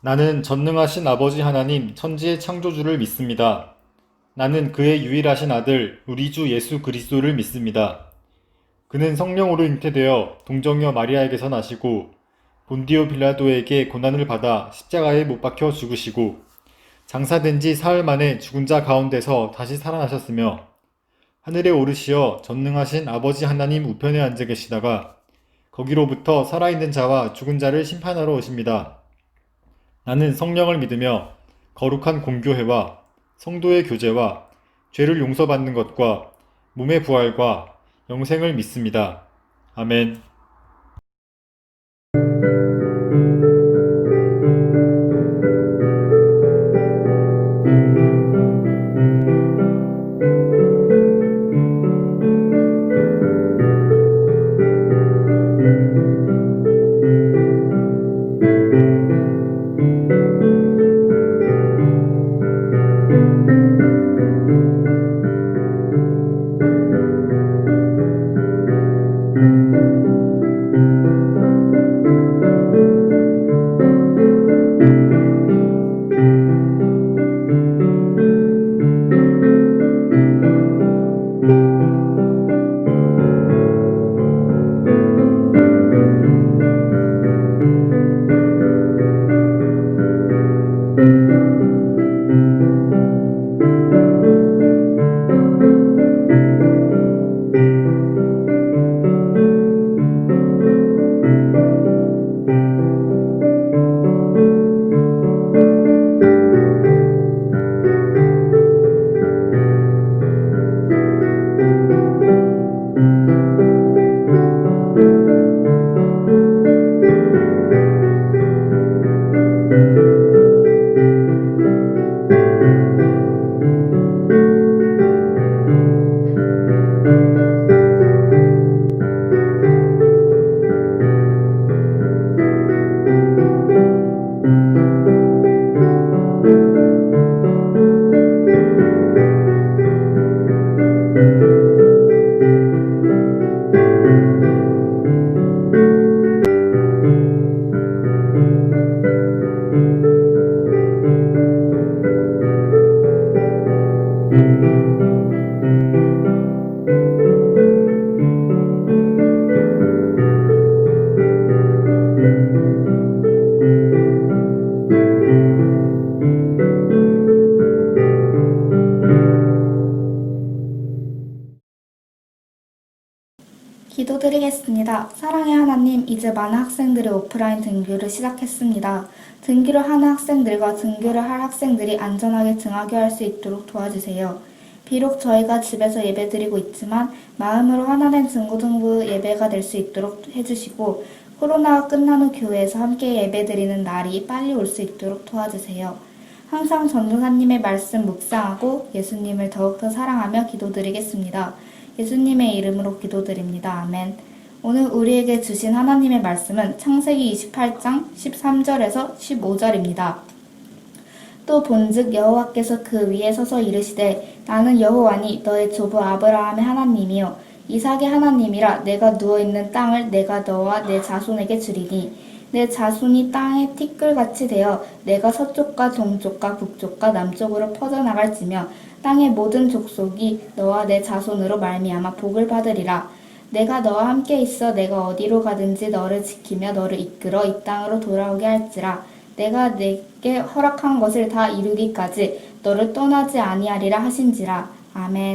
나는 전능하신 아버지 하나님 천지의 창조주를 믿습니다. 나는 그의 유일하신 아들 우리 주 예수 그리스도를 믿습니다. 그는 성령으로 잉태되어 동정녀 마리아에게서 나시고 본디오 빌라도에게 고난을 받아 십자가에 못 박혀 죽으시고 장사된 지 사흘 만에 죽은 자 가운데서 다시 살아나셨으며 하늘에 오르시어 전능하신 아버지 하나님 우편에 앉아 계시다가 거기로부터 살아있는 자와 죽은 자를 심판하러 오십니다. 나는 성령을 믿으며 거룩한 공교회와 성도의 교제와 죄를 용서받는 것과 몸의 부활과 영생을 믿습니다. 아멘. 기도드리겠습니다. 사랑의 하나님, 이제 많은 학생들이 오프라인 등교를 시작했습니다. 등교를 하는 학생들과 등교를 할 학생들이 안전하게 등하교할 수 있도록 도와주세요. 비록 저희가 집에서 예배드리고 있지만 마음으로 하나된 중고등부 예배가 될 수 있도록 해주시고 코로나가 끝난 후 교회에서 함께 예배드리는 날이 빨리 올 수 있도록 도와주세요. 항상 전도사님의 말씀 묵상하고 예수님을 더욱더 사랑하며 기도드리겠습니다. 예수님의 이름으로 기도드립니다. 아멘. 오늘 우리에게 주신 하나님의 말씀은 창세기 28장 13절에서 15절입니다. 또 본즉 여호와께서 그 위에 서서 이르시되 나는 여호와니 너의 조부 아브라함의 하나님이요 이삭의 하나님이라. 내가 누워있는 땅을 내가 너와 내 자손에게 주리니 내 자손이 땅의 티끌같이 되어 내가 서쪽과 동쪽과 북쪽과 남쪽으로 퍼져나갈지며 땅의 모든 족속이 너와 내 자손으로 말미암아 복을 받으리라. 내가 너와 함께 있어 내가 어디로 가든지 너를 지키며 너를 이끌어 이 땅으로 돌아오게 할지라. 내가 내게 허락한 것을 다 이루기까지 너를 떠나지 아니하리라 하신지라. 아멘.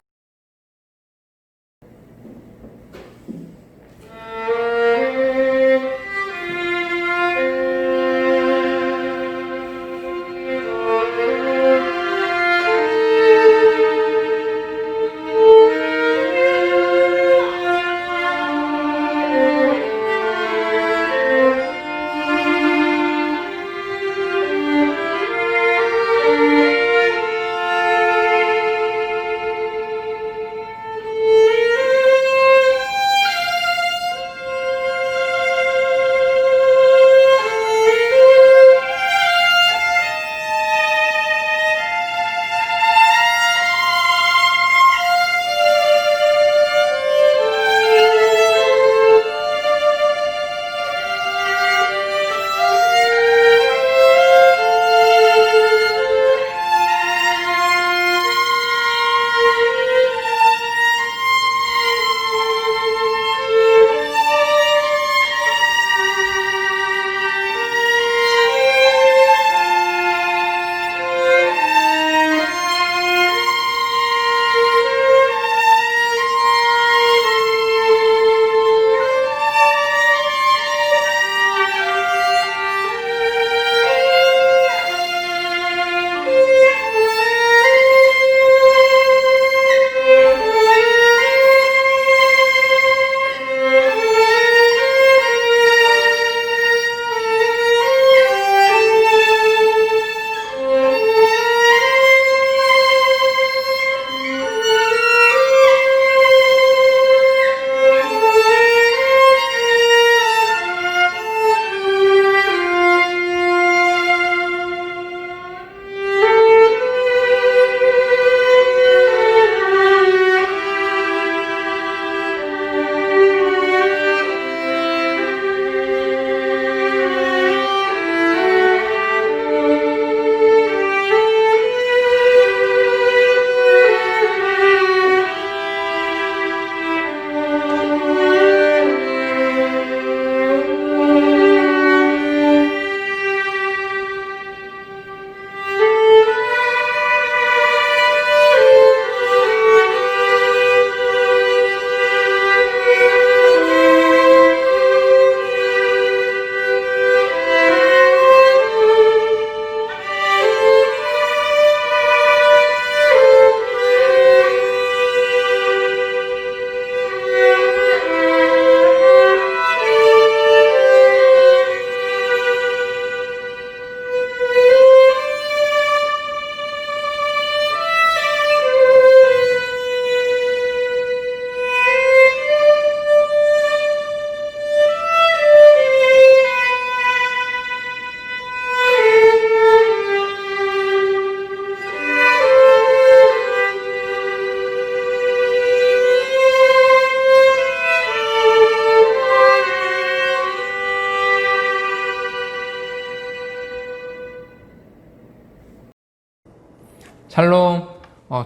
샬롬.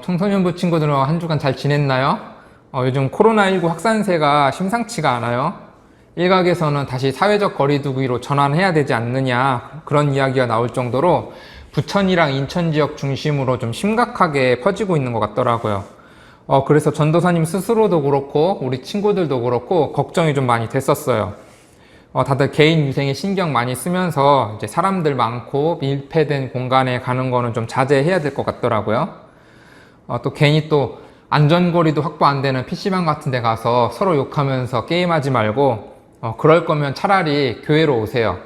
청소년부 친구들은 한 주간 잘 지냈나요? 요즘 코로나19 확산세가 심상치가 않아요. 일각에서는 다시 사회적 거리두기로 전환해야 되지 않느냐, 그런 이야기가 나올 정도로 부천이랑 인천 지역 중심으로 좀 심각하게 퍼지고 있는 것 같더라고요. 그래서 전도사님 스스로도 그렇고 우리 친구들도 그렇고 걱정이 좀 많이 됐었어요. 다들 개인 위생에 신경 많이 쓰면서 이제 사람들 많고 밀폐된 공간에 가는 거는 좀 자제해야 될 것 같더라고요. 또 괜히 또 안전거리도 확보 안 되는 PC방 같은 데 가서 서로 욕하면서 게임하지 말고 그럴 거면 차라리 교회로 오세요.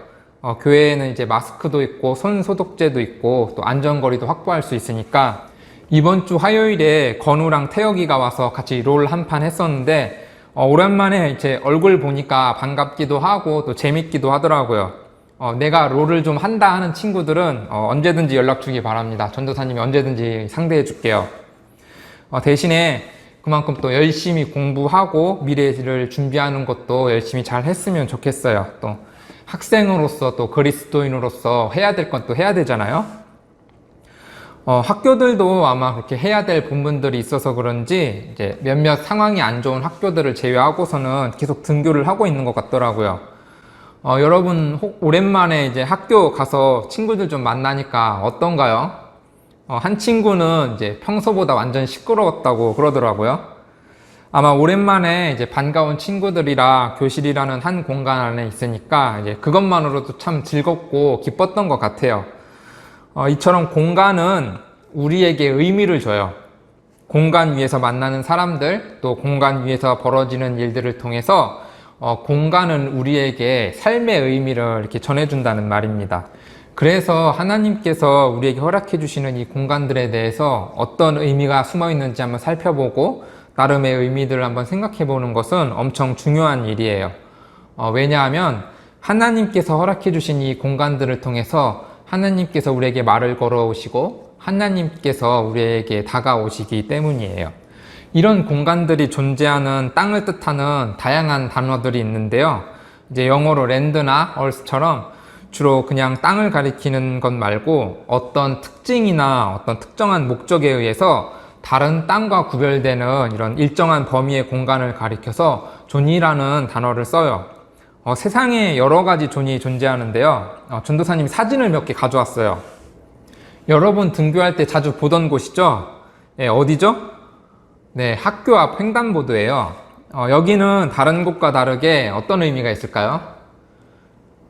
교회에는 이제 마스크도 있고 손 소독제도 있고 또 안전거리도 확보할 수 있으니까. 이번 주 화요일에 건우랑 태혁이가 와서 같이 롤 한 판 했었는데 오랜만에 이제 얼굴 보니까 반갑기도 하고 또 재밌기도 하더라고요. 내가 롤을 좀 한다 하는 친구들은 언제든지 연락 주기 바랍니다. 전도사님이 언제든지 상대해 줄게요. 대신에 그만큼 또 열심히 공부하고 미래를 준비하는 것도 열심히 잘 했으면 좋겠어요. 또 학생으로서 또 그리스도인으로서 해야 될 건 또 해야 되잖아요. 학교들도 아마 그렇게 해야 될 부분들이 있어서 그런지 이제 몇몇 상황이 안 좋은 학교들을 제외하고서는 계속 등교를 하고 있는 것 같더라고요. 여러분 오랜만에 이제 학교 가서 친구들 좀 만나니까 어떤가요? 한 친구는 이제 평소보다 완전 시끄러웠다고 그러더라고요. 아마 오랜만에 이제 반가운 친구들이라 교실이라는 한 공간 안에 있으니까 이제 그것만으로도 참 즐겁고 기뻤던 것 같아요. 이처럼 공간은 우리에게 의미를 줘요. 공간 위에서 만나는 사람들, 또 공간 위에서 벌어지는 일들을 통해서 공간은 우리에게 삶의 의미를 이렇게 전해준다는 말입니다. 그래서 하나님께서 우리에게 허락해 주시는 이 공간들에 대해서 어떤 의미가 숨어 있는지 한번 살펴보고 나름의 의미들을 한번 생각해 보는 것은 엄청 중요한 일이에요. 왜냐하면 하나님께서 허락해 주신 이 공간들을 통해서 하나님께서 우리에게 말을 걸어오시고 하나님께서 우리에게 다가오시기 때문이에요. 이런 공간들이 존재하는 땅을 뜻하는 다양한 단어들이 있는데요. 이제 영어로 랜드나 얼스처럼 주로 그냥 땅을 가리키는 것 말고 어떤 특징이나 어떤 특정한 목적에 의해서 다른 땅과 구별되는 이런 일정한 범위의 공간을 가리켜서 존이라는 단어를 써요. 세상에 여러 가지 존이 존재하는데요. 전도사님이 사진을 몇 개 가져왔어요. 여러분 등교할 때 자주 보던 곳이죠? 네, 어디죠? 네, 학교 앞 횡단보도예요. 여기는 다른 곳과 다르게 어떤 의미가 있을까요?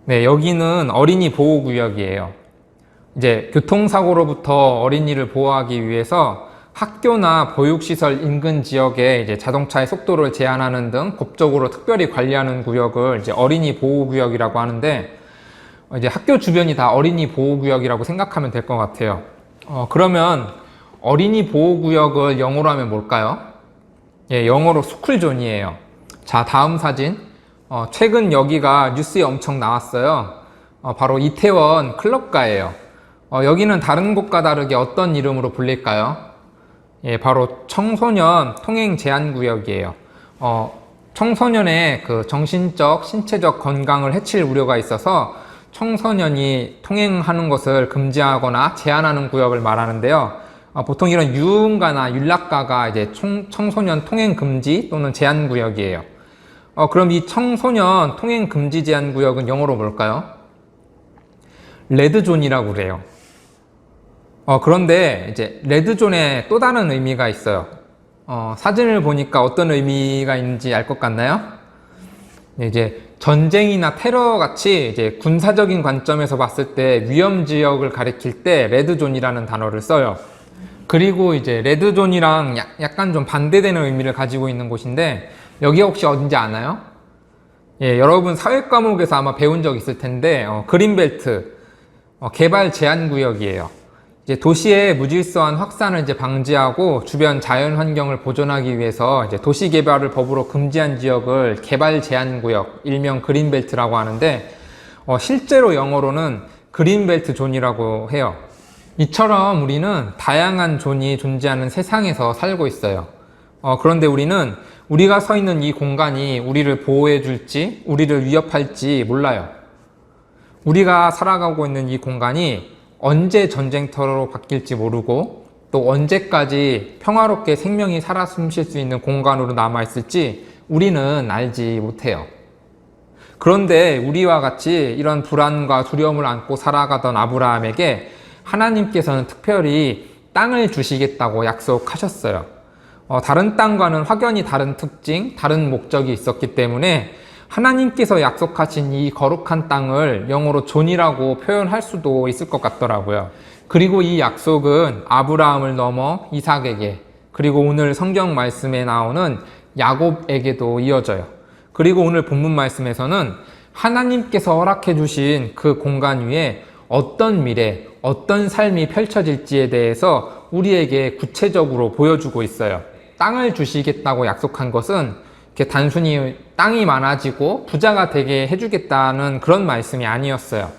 네, 여기는 어린이 보호구역이에요. 이제 교통사고로부터 어린이를 보호하기 위해서 학교나 보육시설 인근 지역에 이제 자동차의 속도를 제한하는 등 법적으로 특별히 관리하는 구역을 이제 어린이 보호구역이라고 하는데, 이제 학교 주변이 다 어린이 보호구역이라고 생각하면 될 것 같아요. 그러면 어린이 보호구역을 영어로 하면 뭘까요? 예, 영어로 스쿨존이에요. 자, 다음 사진. 최근 여기가 뉴스에 엄청 나왔어요. 바로 이태원 클럽가예요. 여기는 다른 곳과 다르게 어떤 이름으로 불릴까요? 예, 바로 청소년 통행 제한 구역이에요. 청소년의 그 정신적, 신체적 건강을 해칠 우려가 있어서 청소년이 통행하는 것을 금지하거나 제한하는 구역을 말하는데요. 보통 이런 유흥가나 윤락가가 이제 청소년 통행 금지 또는 제한 구역이에요. 그럼 이 청소년 통행 금지 제한 구역은 영어로 뭘까요? 레드존이라고 그래요. 그런데 이제 레드존에 또 다른 의미가 있어요. 사진을 보니까 어떤 의미가 있는지 알 것 같나요? 이제 전쟁이나 테러 같이 이제 군사적인 관점에서 봤을 때 위험 지역을 가리킬 때 레드존이라는 단어를 써요. 그리고 이제 레드존이랑 약간 좀 반대되는 의미를 가지고 있는 곳인데, 여기가 혹시 어딘지 아나요? 예, 여러분 사회 과목에서 아마 배운 적 있을 텐데, 그린벨트, 개발 제한 구역이에요. 이제 도시의 무질서한 확산을 이제 방지하고 주변 자연 환경을 보존하기 위해서 이제 도시 개발을 법으로 금지한 지역을 개발 제한 구역, 일명 그린벨트라고 하는데, 실제로 영어로는 그린벨트 존이라고 해요. 이처럼 우리는 다양한 존이 존재하는 세상에서 살고 있어요. 그런데 우리는 우리가 서 있는 이 공간이 우리를 보호해 줄지, 우리를 위협할지 몰라요. 우리가 살아가고 있는 이 공간이 언제 전쟁터로 바뀔지 모르고 또 언제까지 평화롭게 생명이 살아 숨쉴 수 있는 공간으로 남아있을지 우리는 알지 못해요. 그런데 우리와 같이 이런 불안과 두려움을 안고 살아가던 아브라함에게 하나님께서는 특별히 땅을 주시겠다고 약속하셨어요. 다른 땅과는 확연히 다른 특징, 다른 목적이 있었기 때문에 하나님께서 약속하신 이 거룩한 땅을 영어로 존이라고 표현할 수도 있을 것 같더라고요. 그리고 이 약속은 아브라함을 넘어 이삭에게, 그리고 오늘 성경 말씀에 나오는 야곱에게도 이어져요. 그리고 오늘 본문 말씀에서는 하나님께서 허락해 주신 그 공간 위에 어떤 미래, 어떤 삶이 펼쳐질지에 대해서 우리에게 구체적으로 보여주고 있어요. 땅을 주시겠다고 약속한 것은 이렇게 단순히 땅이 많아지고 부자가 되게 해주겠다는 그런 말씀이 아니었어요.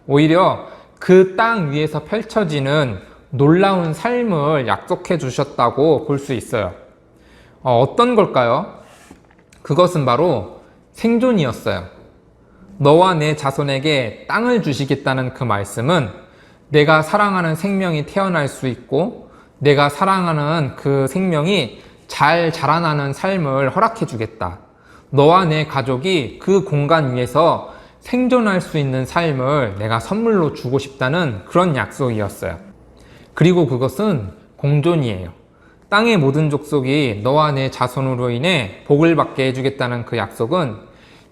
오히려 그 땅 위에서 펼쳐지는 놀라운 삶을 약속해 주셨다고 볼 수 있어요. 어떤 걸까요? 그것은 바로 생존이었어요. 너와 내 자손에게 땅을 주시겠다는 그 말씀은 내가 사랑하는 생명이 태어날 수 있고 내가 사랑하는 그 생명이 잘 자라나는 삶을 허락해 주겠다. 너와 내 가족이 그 공간 위에서 생존할 수 있는 삶을 내가 선물로 주고 싶다는 그런 약속이었어요. 그리고 그것은 공존이에요. 땅의 모든 족속이 너와 내 자손으로 인해 복을 받게 해주겠다는 그 약속은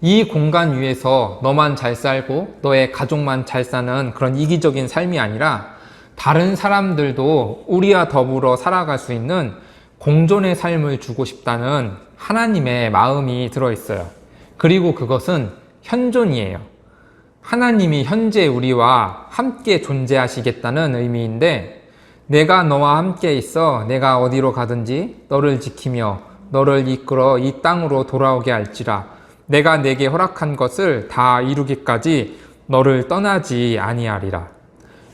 이 공간 위에서 너만 잘 살고 너의 가족만 잘 사는 그런 이기적인 삶이 아니라 다른 사람들도 우리와 더불어 살아갈 수 있는 공존의 삶을 주고 싶다는 하나님의 마음이 들어있어요. 그리고 그것은 현존이에요. 하나님이 현재 우리와 함께 존재하시겠다는 의미인데 내가 너와 함께 있어 내가 어디로 가든지 너를 지키며 너를 이끌어 이 땅으로 돌아오게 할지라 내가 내게 허락한 것을 다 이루기까지 너를 떠나지 아니하리라.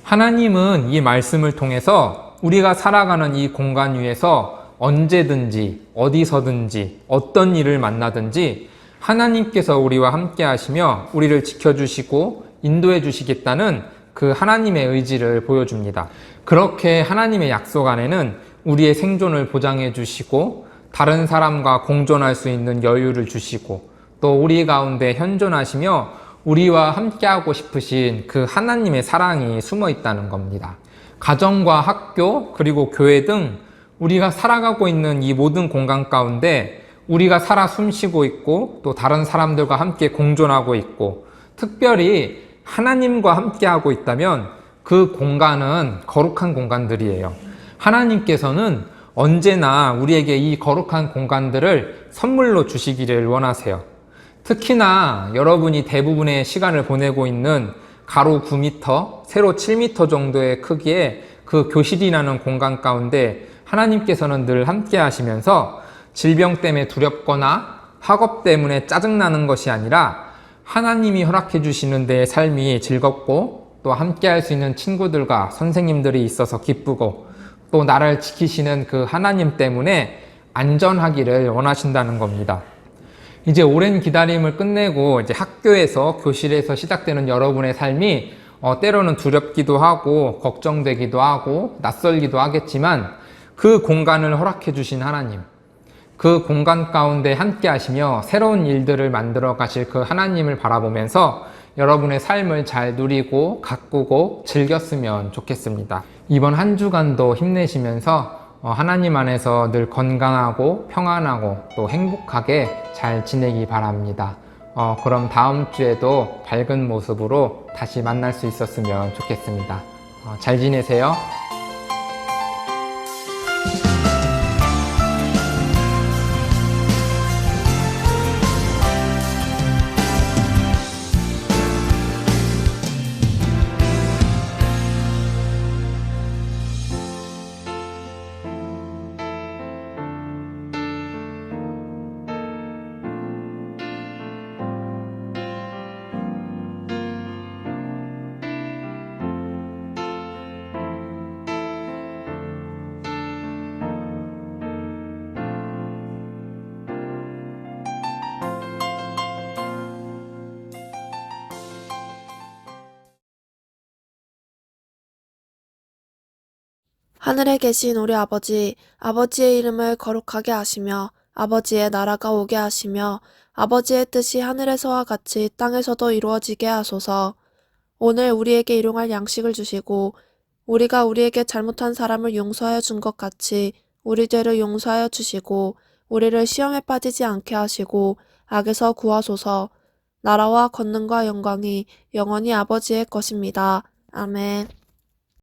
하나님은 이 말씀을 통해서 우리가 살아가는 이 공간 위에서 언제든지 어디서든지 어떤 일을 만나든지 하나님께서 우리와 함께 하시며 우리를 지켜주시고 인도해 주시겠다는 그 하나님의 의지를 보여줍니다. 그렇게 하나님의 약속 안에는 우리의 생존을 보장해 주시고 다른 사람과 공존할 수 있는 여유를 주시고 또 우리 가운데 현존하시며 우리와 함께하고 싶으신 그 하나님의 사랑이 숨어 있다는 겁니다. 가정과 학교 그리고 교회 등 우리가 살아가고 있는 이 모든 공간 가운데 우리가 살아 숨쉬고 있고 또 다른 사람들과 함께 공존하고 있고 특별히 하나님과 함께하고 있다면 그 공간은 거룩한 공간들이에요. 하나님께서는 언제나 우리에게 이 거룩한 공간들을 선물로 주시기를 원하세요. 특히나 여러분이 대부분의 시간을 보내고 있는 가로 9m, 세로 7m 정도의 크기의 그 교실이라는 공간 가운데 하나님께서는 늘 함께 하시면서 질병 때문에 두렵거나 학업 때문에 짜증나는 것이 아니라 하나님이 허락해 주시는 데의 삶이 즐겁고 또 함께 할 수 있는 친구들과 선생님들이 있어서 기쁘고 또 나를 지키시는 그 하나님 때문에 안전하기를 원하신다는 겁니다. 이제 오랜 기다림을 끝내고 이제 학교에서 교실에서 시작되는 여러분의 삶이 때로는 두렵기도 하고 걱정되기도 하고 낯설기도 하겠지만 그 공간을 허락해 주신 하나님, 그 공간 가운데 함께 하시며 새로운 일들을 만들어 가실 그 하나님을 바라보면서 여러분의 삶을 잘 누리고 가꾸고 즐겼으면 좋겠습니다. 이번 한 주간도 힘내시면서 하나님 안에서 늘 건강하고 평안하고 또 행복하게 잘 지내기 바랍니다. 그럼 다음 주에도 밝은 모습으로 다시 만날 수 있었으면 좋겠습니다. 잘 지내세요. 하늘에 계신 우리 아버지, 아버지의 이름을 거룩하게 하시며 아버지의 나라가 오게 하시며 아버지의 뜻이 하늘에서와 같이 땅에서도 이루어지게 하소서. 오늘 우리에게 일용할 양식을 주시고 우리가 우리에게 잘못한 사람을 용서하여 준 것 같이 우리 죄를 용서하여 주시고 우리를 시험에 빠지지 않게 하시고 악에서 구하소서. 나라와 권능과 영광이 영원히 아버지의 것입니다. 아멘.